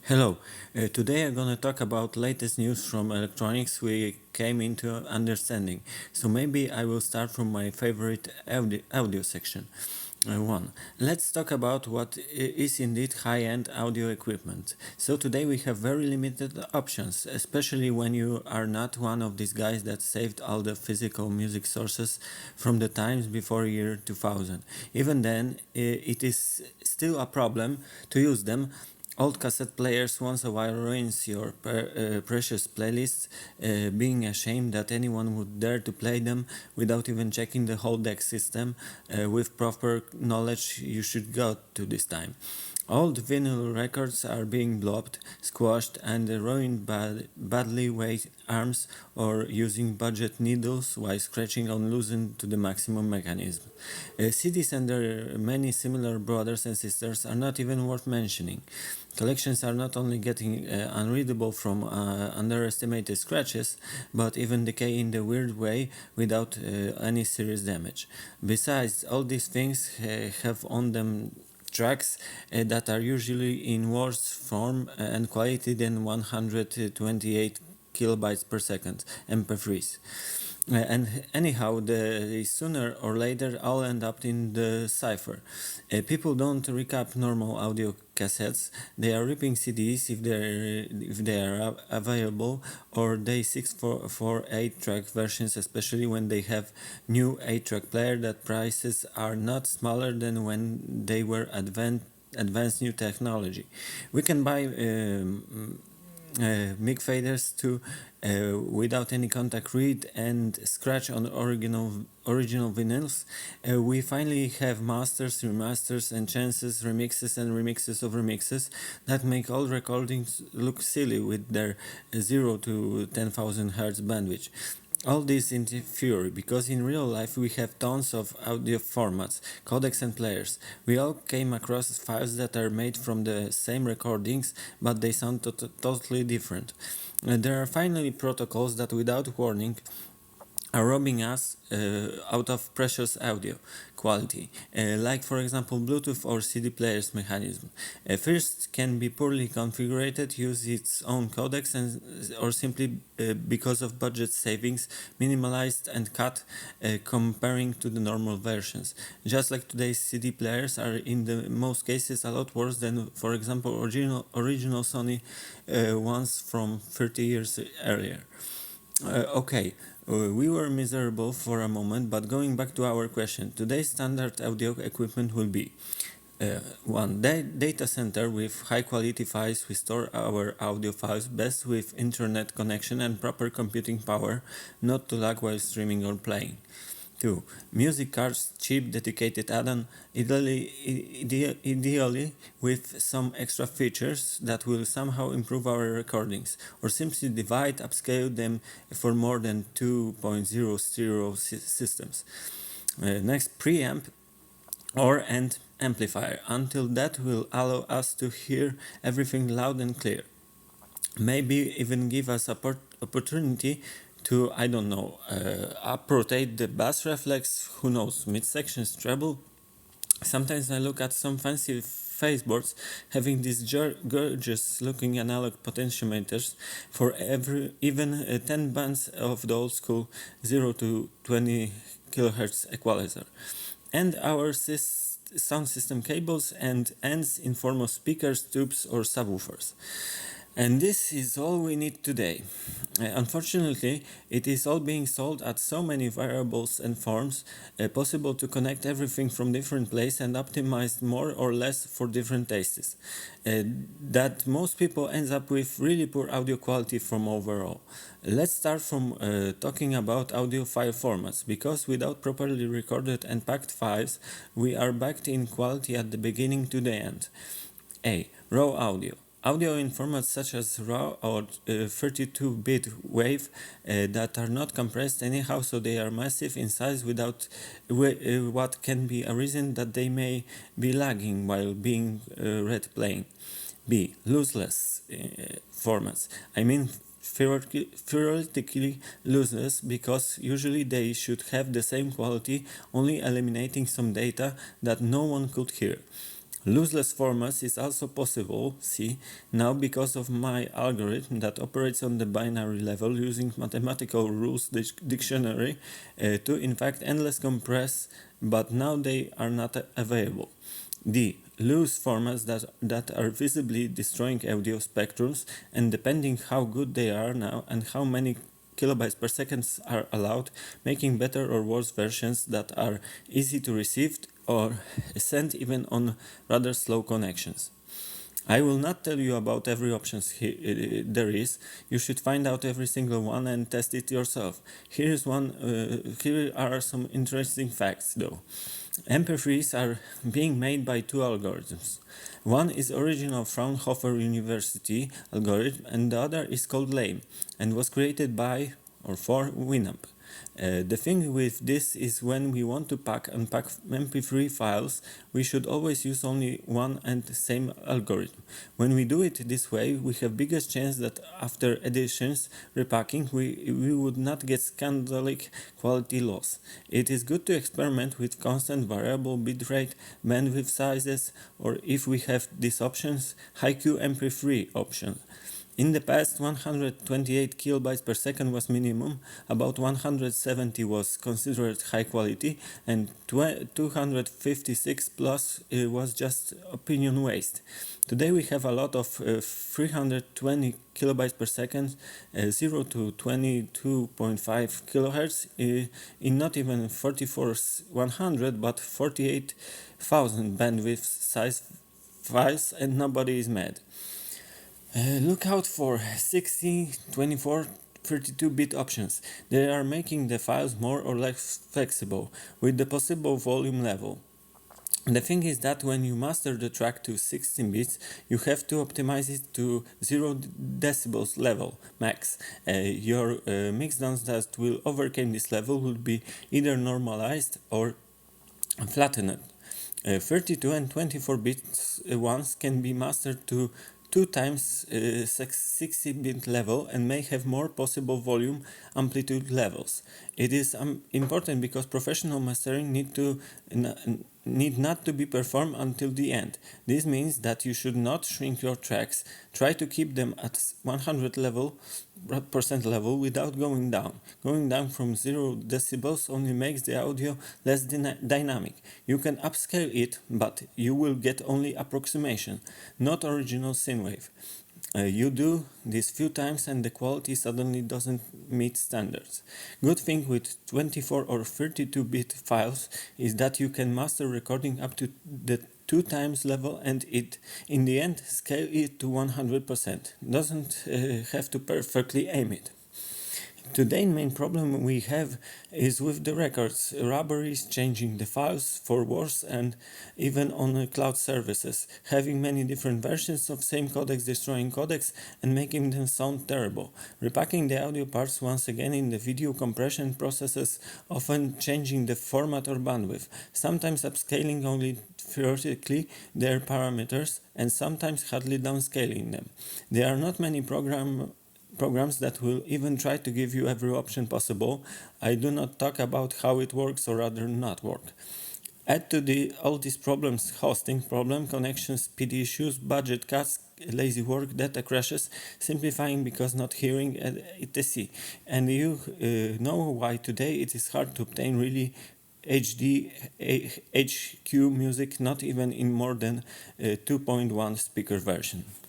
Hello, today I'm gonna talk about latest news from electronics we came into understanding. So maybe I will start from my favorite audio section. 1. Let's talk about what is indeed high-end audio equipment. So today we have very limited options, especially when you are not one of these guys that saved all the physical music sources from the times before year 2000. Even then, it is still a problem to use them. Old cassette players once a while ruins your precious playlists, being ashamed that anyone would dare to play them without even checking the whole deck system. With proper knowledge, you should go to this time. Old vinyl records are being blocked, squashed, and ruined by badly weighted arms or using budget needles while scratching on loosened to the maximum mechanism. CDs and their many similar brothers and sisters are not even worth mentioning. Collections are not only getting unreadable from underestimated scratches, but even decay in the weird way without any serious damage. Besides, all these things have on them tracks that are usually in worse form and quality than 128 kilobytes per second MP3s. And anyhow, sooner or later all end up in the cipher. People don't recap normal audio cassettes; they are ripping CDs if they are available, or they seek for 8-track versions, especially when they have new 8-track player that prices are not smaller than when they were advanced new technology. We can buy mic faders to without any contact read and scratch on original vinyls. We finally have masters, remasters, and chances, remixes and remixes of remixes that make all recordings look silly with their 0 to 10,000 Hz bandwidth. All this in theory, because in real life we have tons of audio formats, codecs and players. We all came across files that are made from the same recordings, but they sound totally different. There are finally protocols that without warning are robbing us out of precious audio quality, like for example Bluetooth or CD players mechanism. First can be poorly configured, use its own codecs, or simply because of budget savings, minimalized and cut comparing to the normal versions. Just like today's CD players are in the most cases a lot worse than, for example, original Sony ones from 30 years earlier. We were miserable for a moment, but going back to our question, today's standard audio equipment will be 1. Data center with high quality files. We store our audio files best with internet connection and proper computing power, not to lag while streaming or playing. 2. Music cards, cheap dedicated add-on, ideally with some extra features that will somehow improve our recordings, or simply divide, upscale them for more than 2.0 stereo systems. Next, preamp or and amplifier, until that will allow us to hear everything loud and clear. Maybe even give us opportunity to, I don't know, rotate the bass reflex, who knows, mid-sections treble. Sometimes I look at some fancy faceboards having these gorgeous looking analog potentiometers for even 10 bands of the old school 0 to 20 kHz equalizer. And our sound system cables and ends in form of speakers, tubes or subwoofers. And this is all we need today. Unfortunately, it is all being sold at so many variables and forms, possible to connect everything from different places and optimized more or less for different tastes, that most people ends up with really poor audio quality from overall. Let's start from talking about audio file formats, because without properly recorded and packed files, we are backed in quality at the beginning to the end. A. Raw audio. Audio in formats such as RAW or 32-bit WAV that are not compressed anyhow, so they are massive in size without what can be a reason that they may be lagging while being read playing. B. Lossless formats. I mean theoretically lossless, because usually they should have the same quality, only eliminating some data that no one could hear. Lossless formats is also possible, see, now because of my algorithm that operates on the binary level using mathematical rules dictionary to in fact endless compress, but now they are not available. D. Loose formats that are visibly destroying audio spectrums, and depending how good they are now and how many kilobytes per second are allowed, making better or worse versions that are easy to receive or send even on rather slow connections. I will not tell you about every option there is. You should find out every single one and test it yourself. Here are some interesting facts though. MP3s are being made by two algorithms. One is original Fraunhofer University algorithm and the other is called LAME and was created by or for Winamp. The thing with this is when we want to unpack MP3 files, we should always use only one and the same algorithm. When we do it this way, we have biggest chance that after additions, repacking, we would not get scandalic quality loss. It is good to experiment with constant variable bitrate, bandwidth sizes, or if we have these options, high-Q MP3 option. In the past, 128 kilobytes per second was minimum, about 170 was considered high quality, and 256 plus was just opinion waste. Today we have a lot of 320 kilobytes per second, 0 to 22.5 kilohertz, in not even 44,100 but 48,000 bandwidth size files, and nobody is mad. Look out for 60, 24, 32-bit options. They are making the files more or less flexible with the possible volume level. The thing is that when you master the track to 16 bits, you have to optimize it to 0 decibels level max. Your mixdowns that will overcome this level will be either normalized or flattened. 32 and 24 bits ones can be mastered to 2 times 60-bit level and may have more possible volume amplitude levels. It is important because professional mastering need not to be performed until the end. This means that you should not shrink your tracks. Try to keep them at 100% level without going down. Going down from 0 decibels only makes the audio less dynamic. You can upscale it, but you will get only approximation, not original synthwave. You do this few times and the quality suddenly doesn't meet standards. Good thing with 24 or 32-bit files is that you can master recording up to the 2 times level and it, in the end, scale it to 100%. Doesn't have to perfectly aim it. Today, main problem we have is with the records, robberies, changing the files for worse, and even on cloud services, having many different versions of same codecs destroying codecs and making them sound terrible. Repacking the audio parts once again in the video compression processes, often changing the format or bandwidth, sometimes upscaling only theoretically their parameters, and sometimes hardly downscaling them. There are not many programs that will even try to give you every option possible. I do not talk about how it works or rather not work. Add to all these problems hosting problem, connections, speed issues, budget cuts, lazy work, data crashes, simplifying because not hearing, etc. And you know why today it is hard to obtain really HD HQ music, not even in more than 2.1 speaker version.